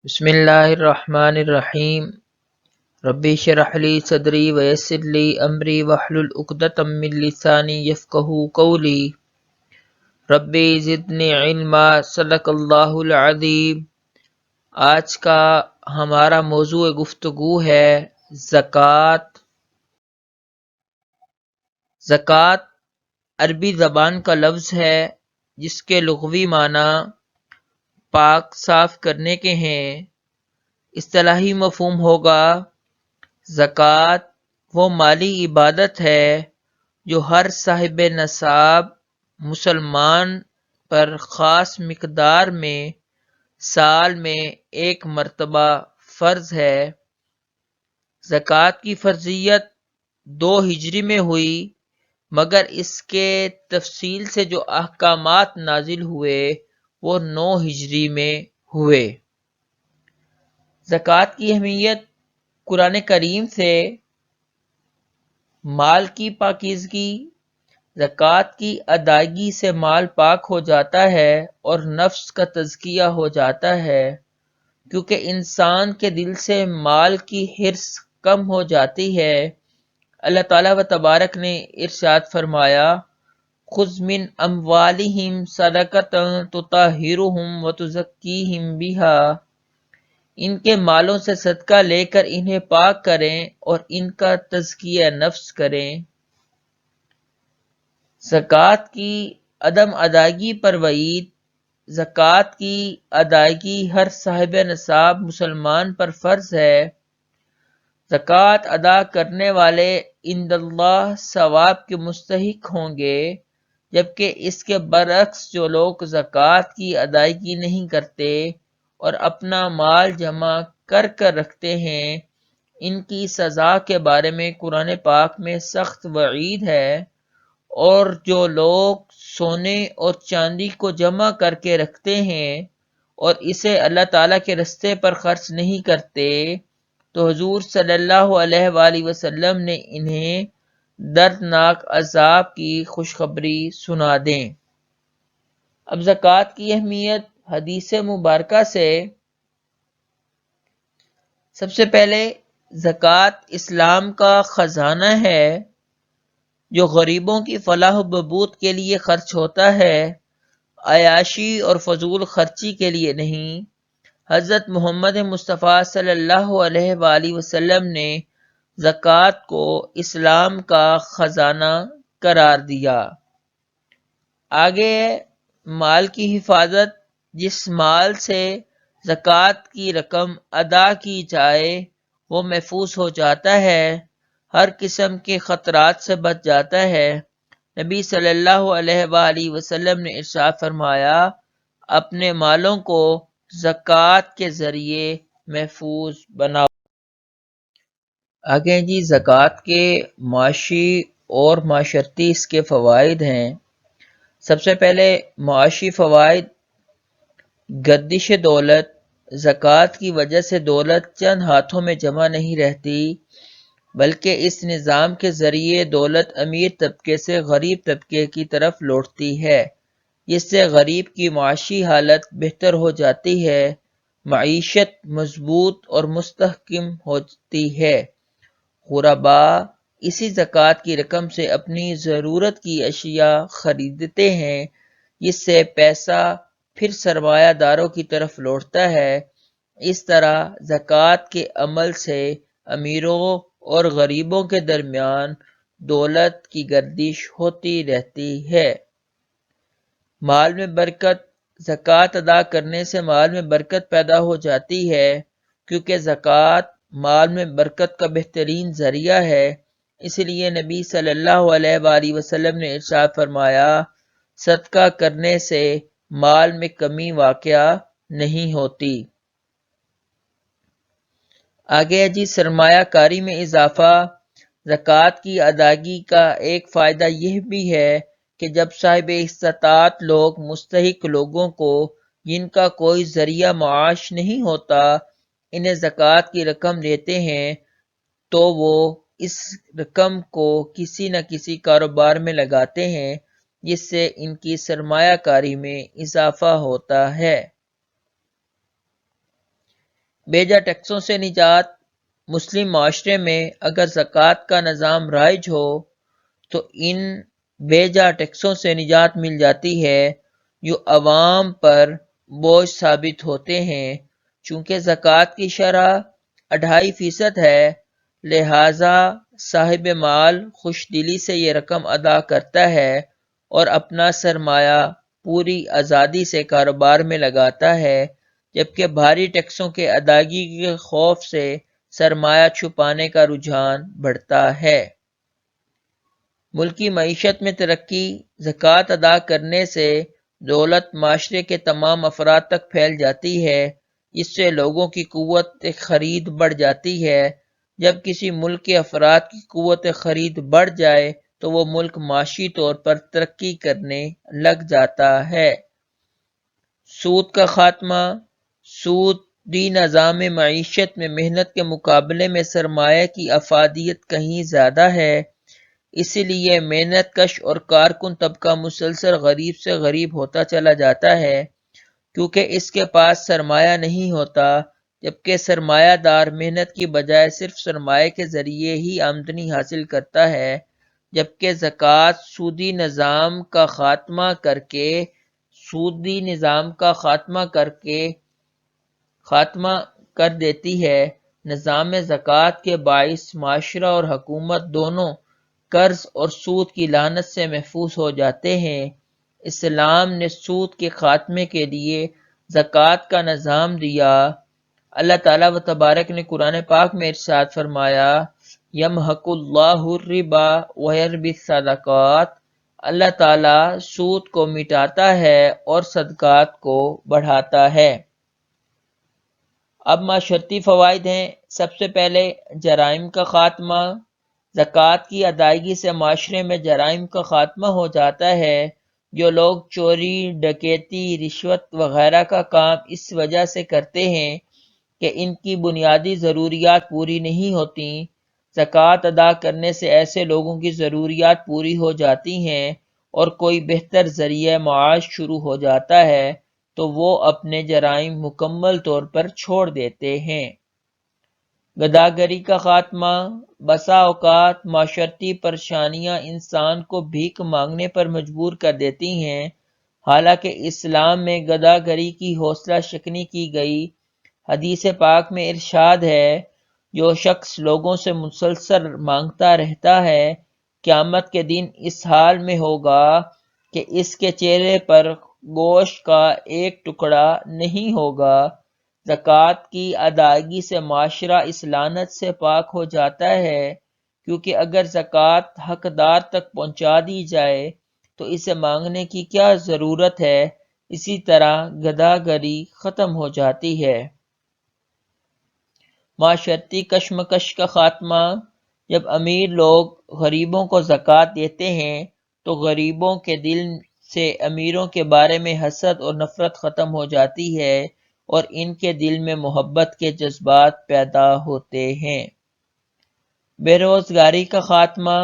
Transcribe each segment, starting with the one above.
بسم اللہ الرحمن الرحیم ربی اشرح لی صدری ویسر لی امری واحلل عقدۃ من لسانی یفقہوا قولی ربی زدنی علما صدق اللہ العظیم۔ آج کا ہمارا موضوع گفتگو ہے زکوٰۃ۔ زکوٰۃ عربی زبان کا لفظ ہے جس کے لغوی معنی پاک صاف کرنے کے ہیں۔ اصطلاحی مفہوم ہوگا زکوٰۃ وہ مالی عبادت ہے جو ہر صاحب نصاب مسلمان پر خاص مقدار میں سال میں ایک مرتبہ فرض ہے۔ زکوٰۃ کی فرضیت 2 ہجری میں ہوئی، مگر اس کے تفصیل سے جو احکامات نازل ہوئے وہ 9 ہجری میں ہوئے۔ زکوٰۃ کی اہمیت قرآن کریم سے مال کی پاکیزگی۔ زکوٰۃ کی ادائیگی سے مال پاک ہو جاتا ہے اور نفس کا تزکیہ ہو جاتا ہے، کیونکہ انسان کے دل سے مال کی حرص کم ہو جاتی ہے۔ اللہ تعالیٰ و تبارک نے ارشاد فرمایا خذ من اموالہم صدقۃ تطہرہم وتزکیہم بہا، ان کے مالوں سے صدقہ لے کر انہیں پاک کریں اور ان کا تزکیہ نفس کریں۔ زکوٰۃ کی عدم ادائیگی پر وعید۔ زکوٰۃ کی ادائیگی ہر صاحب نصاب مسلمان پر فرض ہے۔ زکوٰۃ ادا کرنے والے عند اللہ ثواب کے مستحق ہوں گے، جبکہ اس کے برعکس جو لوگ زکوٰۃ کی ادائیگی نہیں کرتے اور اپنا مال جمع کر کر رکھتے ہیں، ان کی سزا کے بارے میں قرآن پاک میں سخت وعید ہے۔ اور جو لوگ سونے اور چاندی کو جمع کر کے رکھتے ہیں اور اسے اللہ تعالیٰ کے رستے پر خرچ نہیں کرتے، تو حضور صلی اللہ علیہ وآلہ وسلم نے انہیں دردناک عذاب کی خوشخبری سنا دیں۔ اب زکوٰۃ کی اہمیت حدیث مبارکہ سے۔ سب سے پہلے زکوٰۃ اسلام کا خزانہ ہے جو غریبوں کی فلاح و بہبود کے لیے خرچ ہوتا ہے، عیاشی اور فضول خرچی کے لیے نہیں۔ حضرت محمد مصطفیٰ صلی اللہ علیہ وآلہ وسلم نے زکوٰۃ کو اسلام کا خزانہ قرار دیا۔ آگے مال کی حفاظت۔ جس مال سے زکوٰۃ کی رقم ادا کی جائے وہ محفوظ ہو جاتا ہے، ہر قسم کے خطرات سے بچ جاتا ہے۔ نبی صلی اللہ علیہ وآلہ وسلم نے ارشاد فرمایا اپنے مالوں کو زکوٰۃ کے ذریعے محفوظ بناؤ۔ آگے جی زکوٰۃ کے معاشی اور معاشرتی اس کے فوائد ہیں۔ سب سے پہلے معاشی فوائد۔ گردش دولت۔ زکوٰۃ کی وجہ سے دولت چند ہاتھوں میں جمع نہیں رہتی، بلکہ اس نظام کے ذریعے دولت امیر طبقے سے غریب طبقے کی طرف لوٹتی ہے، جس سے غریب کی معاشی حالت بہتر ہو جاتی ہے، معیشت مضبوط اور مستحکم ہوتی ہے۔ غربا اسی زکوٰۃ کی رقم سے اپنی ضرورت کی اشیاء خریدتے ہیں، جس سے پیسہ پھر سرمایہ داروں کی طرف لوٹتا ہے۔ اس طرح زکوٰۃ کے عمل سے امیروں اور غریبوں کے درمیان دولت کی گردش ہوتی رہتی ہے۔ مال میں برکت۔ زکوٰۃ ادا کرنے سے مال میں برکت پیدا ہو جاتی ہے، کیونکہ زکوٰۃ مال میں برکت کا بہترین ذریعہ ہے۔ اس لیے نبی صلی اللہ علیہ وآلہ وسلم نے ارشاد فرمایا صدقہ کرنے سے مال میں کمی واقع نہیں ہوتی۔ آگے جی سرمایہ کاری میں اضافہ۔ زکوٰۃ کی ادائیگی کا ایک فائدہ یہ بھی ہے کہ جب صاحب استطاعت لوگ مستحق لوگوں کو جن کا کوئی ذریعہ معاش نہیں ہوتا انہیں زکوٰۃ کی رقم دیتے ہیں، تو وہ اس رقم کو کسی نہ کسی کاروبار میں لگاتے ہیں، جس سے ان کی سرمایہ کاری میں اضافہ ہوتا ہے۔ بیجا ٹیکسوں سے نجات۔ مسلم معاشرے میں اگر زکوٰۃ کا نظام رائج ہو تو ان بیجا ٹیکسوں سے نجات مل جاتی ہے جو عوام پر بوجھ ثابت ہوتے ہیں۔ چونکہ زکوٰۃ کی شرح 2.5% ہے، لہٰذا صاحب مال خوش دلی سے یہ رقم ادا کرتا ہے اور اپنا سرمایہ پوری آزادی سے کاروبار میں لگاتا ہے، جبکہ بھاری ٹیکسوں کے ادائیگی کے خوف سے سرمایہ چھپانے کا رجحان بڑھتا ہے۔ ملکی معیشت میں ترقی۔ زکوٰۃ ادا کرنے سے دولت معاشرے کے تمام افراد تک پھیل جاتی ہے، اس سے لوگوں کی قوت خرید بڑھ جاتی ہے۔ جب کسی ملک کے افراد کی قوت خرید بڑھ جائے تو وہ ملک معاشی طور پر ترقی کرنے لگ جاتا ہے۔ سود کا خاتمہ۔ سودی نظام معیشت میں محنت کے مقابلے میں سرمایہ کی افادیت کہیں زیادہ ہے، اس لیے محنت کش اور کارکن طبقہ مسلسل غریب سے غریب ہوتا چلا جاتا ہے، کیونکہ اس کے پاس سرمایہ نہیں ہوتا، جبکہ سرمایہ دار محنت کی بجائے صرف سرمایہ کے ذریعے ہی آمدنی حاصل کرتا ہے، جبکہ زکوٰۃ سودی نظام کا خاتمہ کر دیتی ہے۔ نظام زکوٰۃ کے باعث معاشرہ اور حکومت دونوں قرض اور سود کی لعنت سے محفوظ ہو جاتے ہیں۔ اسلام نے سود کے خاتمے کے لیے زکوٰۃ کا نظام دیا۔ اللہ تعالیٰ و تبارک نے قرآن پاک میں ارشاد فرمایا، یمحق اللہ الربا ویربی الصدقات۔ اللہ تعالیٰ سود کو مٹاتا ہے اور صدقات کو بڑھاتا ہے۔ اب معاشرتی فوائد ہیں۔ سب سے پہلے جرائم کا خاتمہ۔ زکوٰۃ کی ادائیگی سے معاشرے میں جرائم کا خاتمہ ہو جاتا ہے۔ جو لوگ چوری، ڈکیتی، رشوت وغیرہ کا کام اس وجہ سے کرتے ہیں کہ ان کی بنیادی ضروریات پوری نہیں ہوتیں، زکوٰۃ ادا کرنے سے ایسے لوگوں کی ضروریات پوری ہو جاتی ہیں اور کوئی بہتر ذریعہ معاش شروع ہو جاتا ہے تو وہ اپنے جرائم مکمل طور پر چھوڑ دیتے ہیں۔ گداگری کا خاتمہ۔ بسا اوقات معاشرتی پریشانیاں انسان کو بھیک مانگنے پر مجبور کر دیتی ہیں، حالانکہ اسلام میں گداگری کی حوصلہ شکنی کی گئی۔ حدیث پاک میں ارشاد ہے، جو شخص لوگوں سے مسلسل مانگتا رہتا ہے، قیامت کے دن اس حال میں ہوگا کہ اس کے چہرے پر گوشت کا ایک ٹکڑا نہیں ہوگا۔ زکوٰۃ کی ادائیگی سے معاشرہ اس لعنت سے پاک ہو جاتا ہے، کیونکہ اگر زکوٰۃ حقدار تک پہنچا دی جائے تو اسے مانگنے کی کیا ضرورت ہے۔ اسی طرح گداگری ختم ہو جاتی ہے۔ معاشرتی کشمکش کا خاتمہ۔ جب امیر لوگ غریبوں کو زکوٰۃ دیتے ہیں تو غریبوں کے دل سے امیروں کے بارے میں حسد اور نفرت ختم ہو جاتی ہے اور ان کے دل میں محبت کے جذبات پیدا ہوتے ہیں۔ بے روزگاری کا خاتمہ۔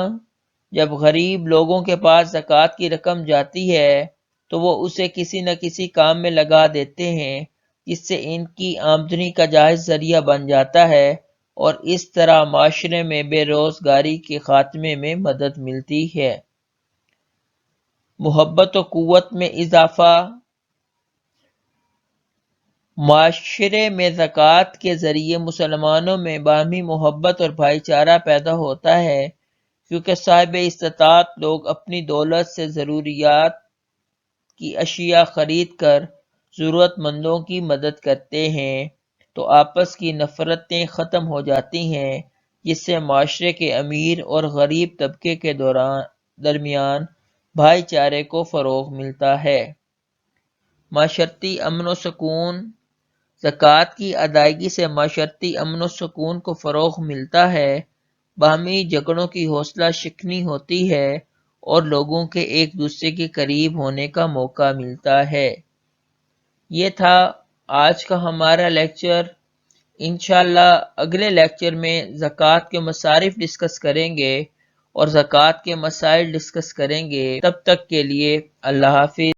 جب غریب لوگوں کے پاس زکوٰۃ کی رقم جاتی ہے تو وہ اسے کسی نہ کسی کام میں لگا دیتے ہیں، جس سے ان کی آمدنی کا جائز ذریعہ بن جاتا ہے اور اس طرح معاشرے میں بے روزگاری کے خاتمے میں مدد ملتی ہے۔ محبت و قوت میں اضافہ۔ معاشرے میں زکوٰۃ کے ذریعے مسلمانوں میں باہمی محبت اور بھائی چارہ پیدا ہوتا ہے، کیونکہ صاحب استطاعت لوگ اپنی دولت سے ضروریات کی اشیاء خرید کر ضرورت مندوں کی مدد کرتے ہیں، تو آپس کی نفرتیں ختم ہو جاتی ہیں، جس سے معاشرے کے امیر اور غریب طبقے کے درمیان بھائی چارے کو فروغ ملتا ہے۔ معاشرتی امن و سکون۔ زکوٰۃ کی ادائیگی سے معاشرتی امن و سکون کو فروغ ملتا ہے، باہمی جھگڑوں کی حوصلہ شکنی ہوتی ہے اور لوگوں کے ایک دوسرے کے قریب ہونے کا موقع ملتا ہے۔ یہ تھا آج کا ہمارا لیکچر۔ انشاءاللہ اگلے لیکچر میں زکوٰۃ کے مصارف ڈسکس کریں گے اور زکوٰۃ کے مسائل ڈسکس کریں گے۔ تب تک کے لیے اللہ حافظ۔